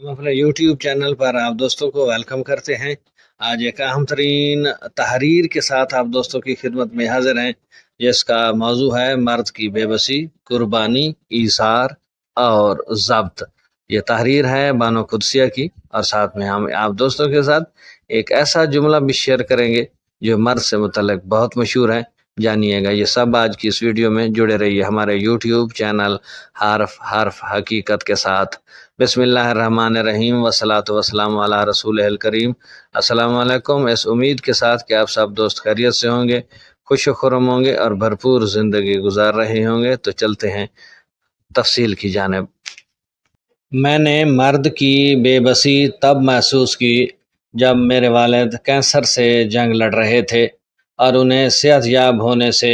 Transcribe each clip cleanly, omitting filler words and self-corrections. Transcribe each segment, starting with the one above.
ہم اپنے YouTube channel پر آپ دوستوں کو ویلکم کرتے ہیں۔ آج ایک اہم ترین تحریر کے ساتھ آپ دوستوں کی خدمت میں حاضر ہیں، جس کا موضوع ہے مرد کی بے بسی، قربانی، ایثار اور ضبط۔ یہ تحریر ہے بانو قدسیہ کی، اور ساتھ میں ہم آپ دوستوں کے ساتھ ایک ایسا جملہ بھی شیئر کریں گے جو مرد سے متعلق بہت مشہور ہے۔ جانیے گا یہ سب آج کی اس ویڈیو میں۔ جڑے رہیے ہمارے یوٹیوب چینل حرف حقیقت کے ساتھ۔ بسم اللہ الرحمن الرحیم والصلاۃ والسلام علی رسول الکریم۔ السلام علیکم، اس امید کے ساتھ کہ آپ سب دوست خیریت سے ہوں گے، خوش و خرم ہوں گے اور بھرپور زندگی گزار رہے ہوں گے۔ تو چلتے ہیں تفصیل کی جانب۔ میں نے مرد کی بے بسی تب محسوس کی جب میرے والد کینسر سے جنگ لڑ رہے تھے، اور انہیں صحت یاب ہونے سے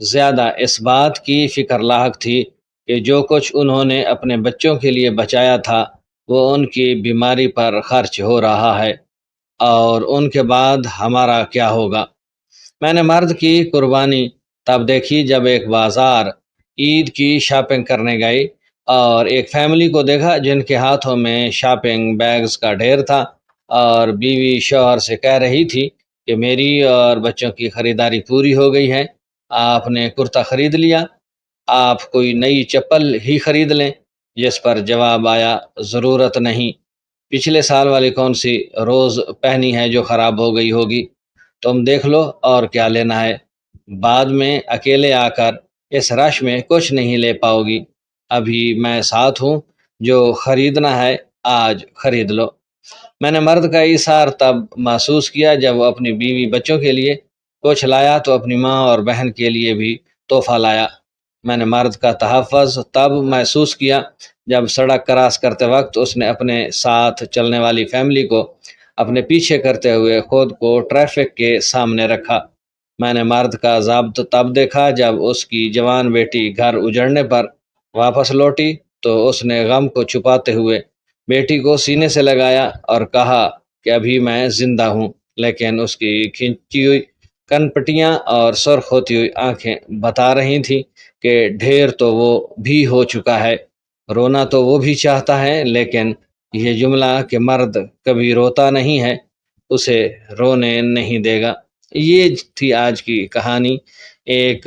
زیادہ اس بات کی فکر لاحق تھی کہ جو کچھ انہوں نے اپنے بچوں کے لیے بچایا تھا وہ ان کی بیماری پر خرچ ہو رہا ہے، اور ان کے بعد ہمارا کیا ہوگا۔ میں نے مرد کی قربانی تب دیکھی جب ایک بازار عید کی شاپنگ کرنے گئی اور ایک فیملی کو دیکھا جن کے ہاتھوں میں شاپنگ بیگز کا ڈھیر تھا، اور بیوی شوہر سے کہہ رہی تھی کہ میری اور بچوں کی خریداری پوری ہو گئی ہے، آپ نے کرتا خرید لیا، آپ کوئی نئی چپل ہی خرید لیں۔ جس پر جواب آیا، ضرورت نہیں، پچھلے سال والی کون سی روز پہنی ہے جو خراب ہو گئی ہوگی، تم دیکھ لو اور کیا لینا ہے، بعد میں اکیلے آ کر اس رش میں کچھ نہیں لے پاؤ گی، ابھی میں ساتھ ہوں، جو خریدنا ہے آج خرید لو۔ میں نے مرد کا ایثار تب محسوس کیا جب وہ اپنی بیوی بچوں کے لیے کچھ لایا تو اپنی ماں اور بہن کے لیے بھی تحفہ لایا۔ میں نے مرد کا تحفظ تب محسوس کیا جب سڑک کراس کرتے وقت اس نے اپنے ساتھ چلنے والی فیملی کو اپنے پیچھے کرتے ہوئے خود کو ٹریفک کے سامنے رکھا۔ میں نے مرد کا ضبط تب دیکھا جب اس کی جوان بیٹی گھر اجڑنے پر واپس لوٹی تو اس نے غم کو چھپاتے ہوئے بیٹی کو سینے سے لگایا اور کہا کہ ابھی میں زندہ ہوں، لیکن اس کی کھنچی ہوئی کن پٹیاں اور سرخ ہوتی ہوئی آنکھیں بتا رہی تھیں کہ ڈھیر تو وہ بھی ہو چکا ہے، رونا تو وہ بھی چاہتا ہے، لیکن یہ جملہ کہ مرد کبھی روتا نہیں ہے اسے رونے نہیں دے گا۔ یہ تھی آج کی کہانی، ایک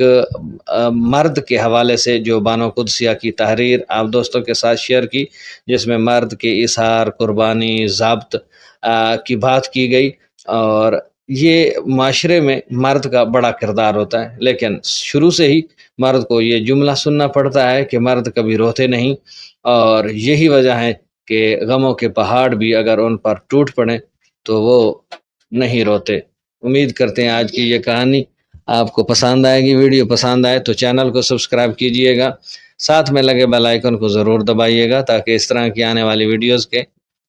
مرد کے حوالے سے جو بانو قدسیہ کی تحریر آپ دوستوں کے ساتھ شیئر کی، جس میں مرد کے ایثار، قربانی، ضبط کی بات کی گئی۔ اور یہ معاشرے میں مرد کا بڑا کردار ہوتا ہے، لیکن شروع سے ہی مرد کو یہ جملہ سننا پڑتا ہے کہ مرد کبھی روتے نہیں، اور یہی وجہ ہے کہ غموں کے پہاڑ بھی اگر ان پر ٹوٹ پڑیں تو وہ نہیں روتے۔ امید کرتے ہیں آج کی یہ کہانی آپ کو پسند آئے گی۔ ویڈیو پسند آئے تو چینل کو سبسکرائب کیجئے گا، ساتھ میں لگے بیل آئیکن کو ضرور دبائیے گا تاکہ اس طرح کی آنے والی ویڈیوز کے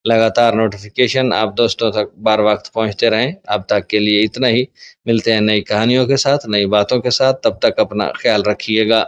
لگاتار نوٹیفیکیشن آپ دوستوں تک بار وقت پہنچتے رہیں۔ اب تک کے لیے اتنا ہی، ملتے ہیں نئی کہانیوں کے ساتھ، نئی باتوں کے ساتھ، تب تک اپنا خیال رکھیے گا۔